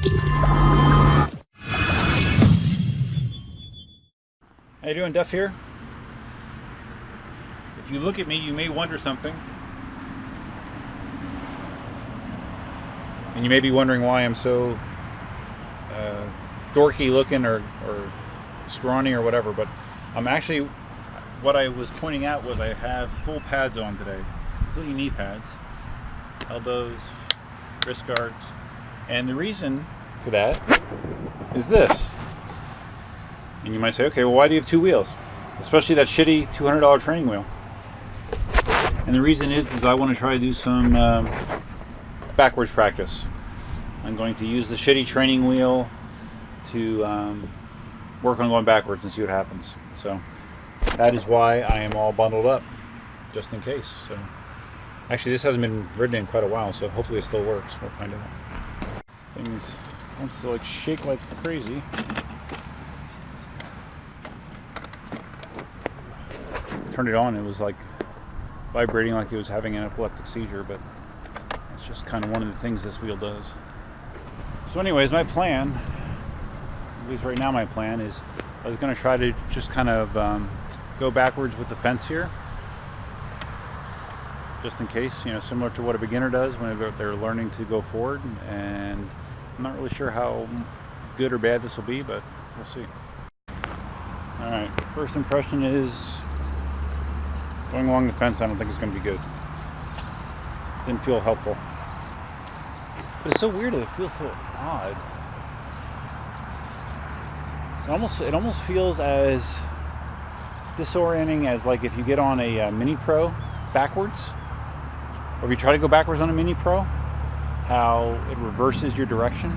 How you doing, Duff here? If you look at me, you may wonder something. And you may be wondering why I'm so dorky looking or scrawny or whatever, but I'm actually, what I was pointing out was I have full pads on today, including knee pads, elbows, wrist guards, and the reason for that is this. And you might say, okay, well, why do you have two wheels? Especially that shitty $200 training wheel. And the reason is I want to try to do some backwards practice. I'm going to use the shitty training wheel to work on going backwards and see what happens. So that is why I am all bundled up, just in case. So actually, this hasn't been ridden in quite a while, so hopefully it still works. We'll find out. Things wants to like shake like crazy. Turned it on, it was like vibrating like it was having an epileptic seizure, but it's just kind of one of the things this wheel does. So anyways, my plan, at least right now my plan is I was going to try to just kind of go backwards with the fence here, just in case, you know, similar to what a beginner does when they're learning to go forward. And I'm not really sure how good or bad this will be, but we'll see. Alright, first impression is going along the fence. I don't think it's going to be good. Didn't feel helpful. But it's so weird that it feels so odd. It almost feels as disorienting as like if you get on a Mini Pro backwards, or if you try to go backwards on a Mini Pro, how it reverses your direction.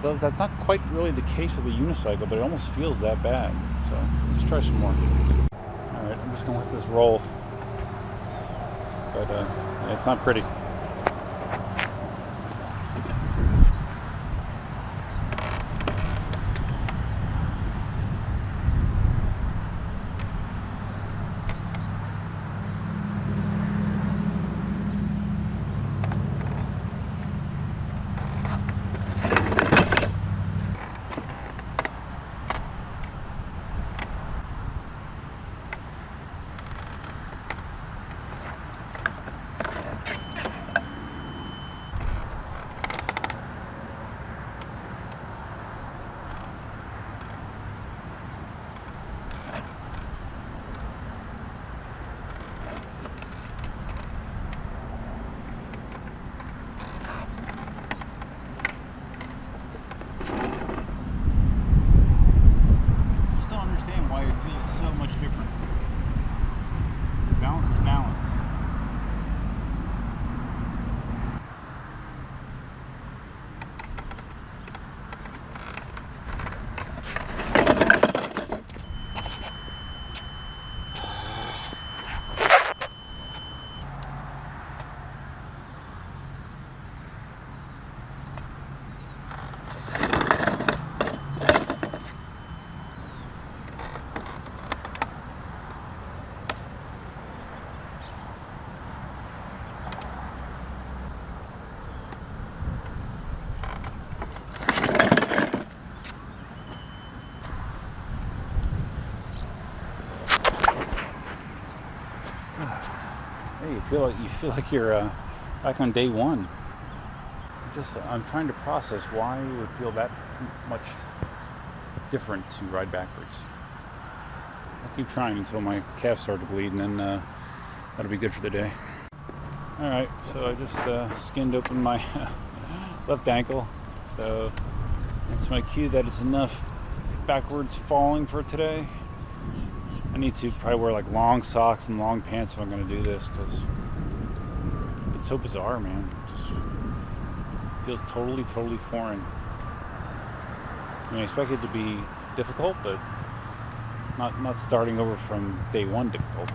Though that's not quite really the case with a unicycle, but it almost feels that bad. So let's try some more. Alright, I'm just going to let this roll. But it's not pretty. Hey, you feel like you're back on day one. I'm trying to process why it would feel that much different to ride backwards. I'll keep trying until my calves start to bleed, and then that'll be good for the day. Alright, so I just skinned open my left ankle, so that's my cue that it's enough backwards falling for today. I need to probably wear like long socks and long pants if I'm going to do this, because it's so bizarre, man. It just feels totally foreign. I mean, I expect it to be difficult, but not starting over from day one difficult.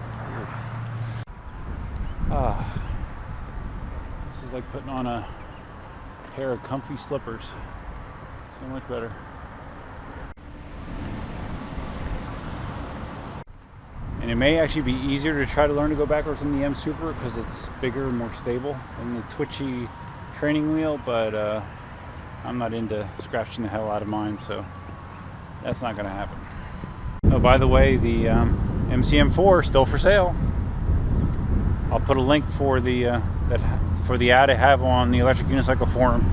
This is like putting on a pair of comfy slippers. So much better. And it may actually be easier to try to learn to go backwards in the M Super because it's bigger and more stable than the twitchy training wheel, but I'm not into scratching the hell out of mine, so that's not going to happen. Oh, by the way, the MCM4 still for sale. I'll put a link for the ad I have on the Electric Unicycle forum.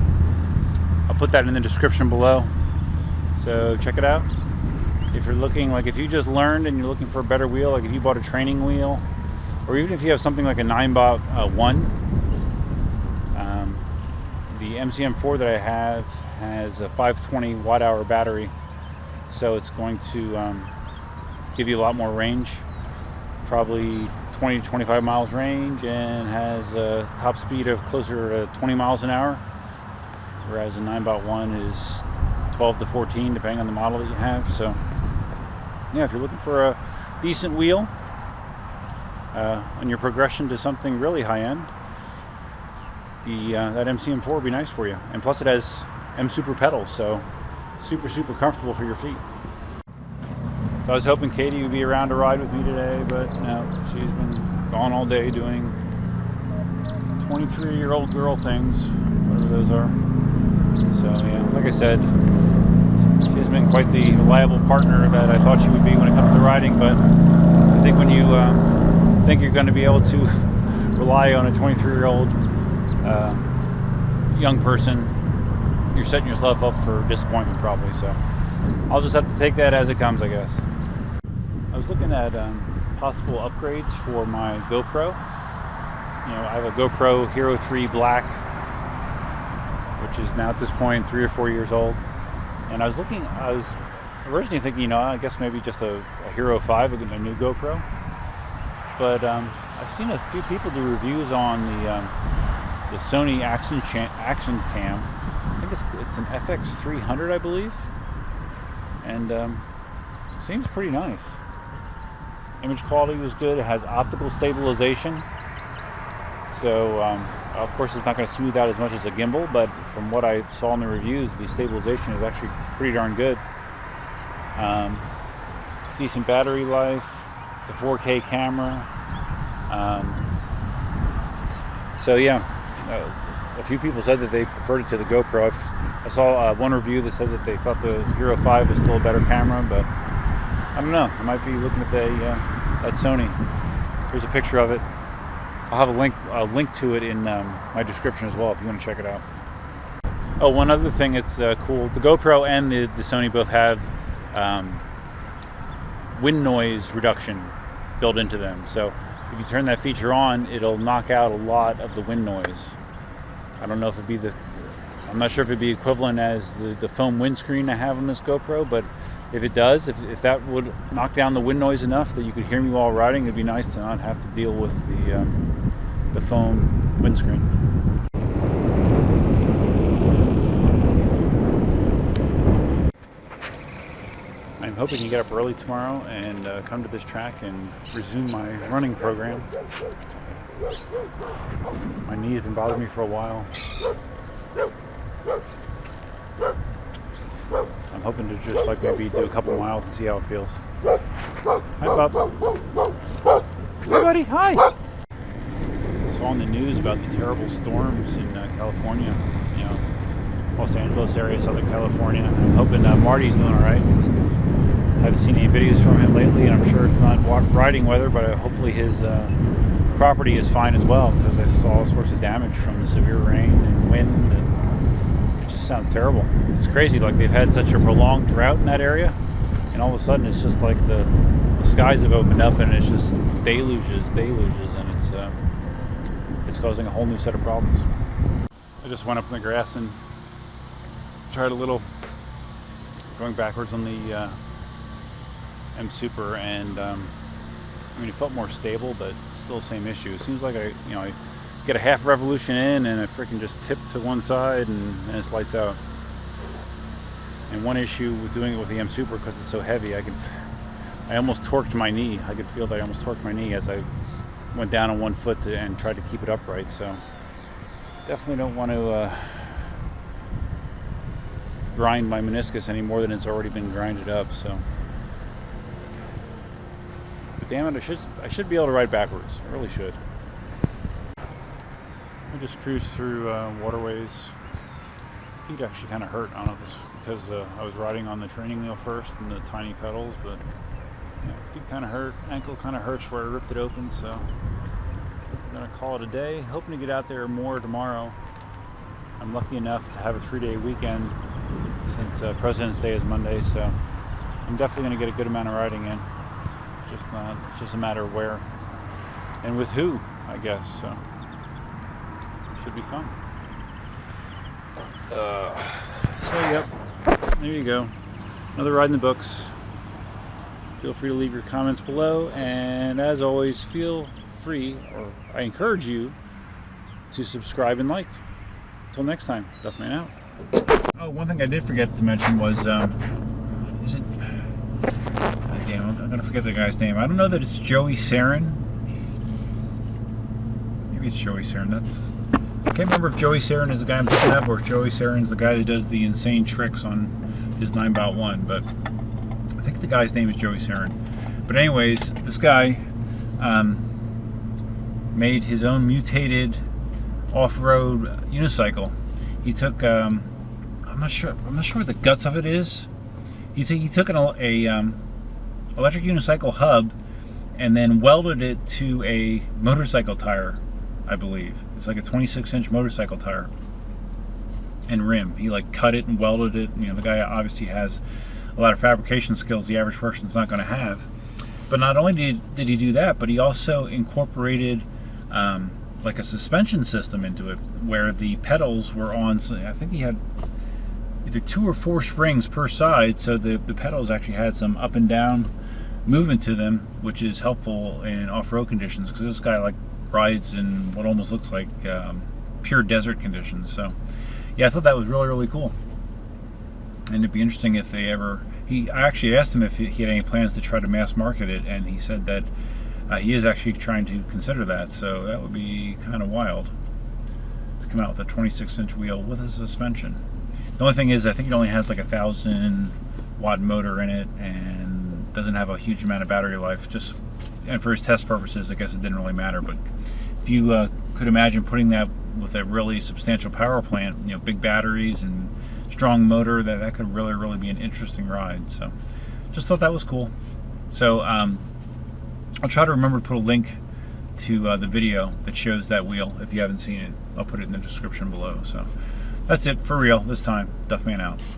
I'll put that in the description below, so check it out. If you're looking, like if you just learned and you're looking for a better wheel, like if you bought a training wheel, or even if you have something like a 9-bot-1, the MCM4 that I have has a 520 watt-hour battery, so it's going to give you a lot more range, probably 20 to 25 miles range, and has a top speed of closer to 20 miles an hour, whereas a 9-bot-1 is 12 to 14 depending on the model that you have. So yeah, if you're looking for a decent wheel on your progression to something really high-end, that MCM4 would be nice for you. And plus it has M-Super pedals, so super comfortable for your feet. So I was hoping Katie would be around to ride with me today, but no, she's been gone all day doing 23-year-old girl things, whatever those are. So yeah, like I said, she's been quite the reliable partner that I thought she would be when it comes to riding, but I think when you think you're going to be able to rely on a 23-year-old young person, you're setting yourself up for disappointment probably. So I'll just have to take that as it comes, I guess. I was looking at possible upgrades for my GoPro. You know, I have a GoPro Hero 3 Black, which is now at this point 3 or 4 years old. And I was originally thinking, you know, I guess maybe just a Hero 5, a new GoPro. But I've seen a few people do reviews on the Sony Action Cam. I think it's an FX300, I believe. And seems pretty nice. Image quality was good. It has optical stabilization, so of course it's not going to smooth out as much as a gimbal, but from what I saw in the reviews, the stabilization is actually pretty darn good. Decent battery life. It's a 4K camera. So yeah, a few people said that they preferred it to the GoPro. I saw one review that said that they thought the Hero 5 was still a better camera, but I don't know. I might be looking at that Sony. Here's a picture of it. I'll have a link to it in my description as well if you want to check it out. Oh, one other thing that's cool. The GoPro and the Sony both have wind noise reduction built into them. So if you turn that feature on, it'll knock out a lot of the wind noise. I don't know if I'm not sure if it'd be equivalent as the foam windscreen I have on this GoPro, but if it does, if that would knock down the wind noise enough that you could hear me while riding, it'd be nice to not have to deal with the foam windscreen. I'm hoping to get up early tomorrow and come to this track and resume my running program. My knee has been bothering me for a while. I'm hoping to just like maybe do a couple miles and see how it feels. Hi, Bob. Hey, buddy. Hi. I saw on the news about the terrible storms in California. You know, Los Angeles area, Southern California. I'm hoping Marty's doing all right. I haven't seen any videos from him lately, and I'm sure it's not riding weather, but hopefully his property is fine as well, because I saw all sorts of damage from the severe rain and wind, and it just sounds terrible. It's crazy, like they've had such a prolonged drought in that area, and all of a sudden it's just like the skies have opened up and it's just deluges, and it's causing a whole new set of problems. I just went up in the grass and tried a little going backwards on the M-Super, and I mean, it felt more stable, but still the same issue. It seems like I get a half revolution in and I freaking just tip to one side and it's lights out. And one issue with doing it with the M-Super, because it's so heavy, I almost torqued my knee. I could feel that I almost torqued my knee as I went down on one foot and tried to keep it upright. So definitely don't want to grind my meniscus any more than it's already been grinded up. So, but damn it, I should be able to ride backwards. I really should. I just cruise through waterways. feet actually kind of hurt. I don't know if it's because I was riding on the training wheel first and the tiny pedals, but yeah, feet kind of hurt, ankle kind of hurts where I ripped it open, so I'm gonna call it a day. Hoping to get out there more tomorrow. I'm lucky enough to have a 3-day weekend since President's Day is Monday, so I'm definitely gonna get a good amount of riding in. It's just a matter of where and with who, I guess. So should be fun. So yep, there you go. Another ride in the books. Feel free to leave your comments below, and as always, feel free, or I encourage you to subscribe and like. Until next time, Duffman out. Oh, one thing I did forget to mention was, is it? Oh, damn, I'm gonna forget the guy's name. I don't know that it's Joey Sarin. Maybe it's Joey Sarin. I can't remember if Joey Sarin is the guy I'm picking up, or if Joey Sarin is the guy that does the insane tricks on his 9x1. But I think the guy's name is Joey Sarin. But anyways, this guy made his own mutated off-road unicycle. He took I'm not sure what the guts of it is. He took an electric unicycle hub and then welded it to a motorcycle tire, I believe. It's like a 26-inch motorcycle tire and rim. He like cut it and welded it. You know, the guy obviously has a lot of fabrication skills the average person's not going to have. But not only did he do that, but he also incorporated like a suspension system into it, where the pedals were on, I think he had either 2 or 4 springs per side, so the pedals actually had some up and down movement to them, which is helpful in off-road conditions, because this guy like rides in what almost looks like pure desert conditions. So yeah, I thought that was really, really cool. And it'd be interesting if they ever, I actually asked him if he had any plans to try to mass market it, and he said that he is actually trying to consider that, so that would be kind of wild to come out with a 26-inch wheel with a suspension. The only thing is, I think it only has like a 1,000-watt motor in it and doesn't have a huge amount of battery life. And for his test purposes, I guess it didn't really matter. But if you could imagine putting that with a really substantial power plant, you know, big batteries and strong motor, that could really, really be an interesting ride. So just thought that was cool. So I'll try to remember to put a link to the video that shows that wheel. If you haven't seen it, I'll put it in the description below. So that's it for real this time. Duffman out.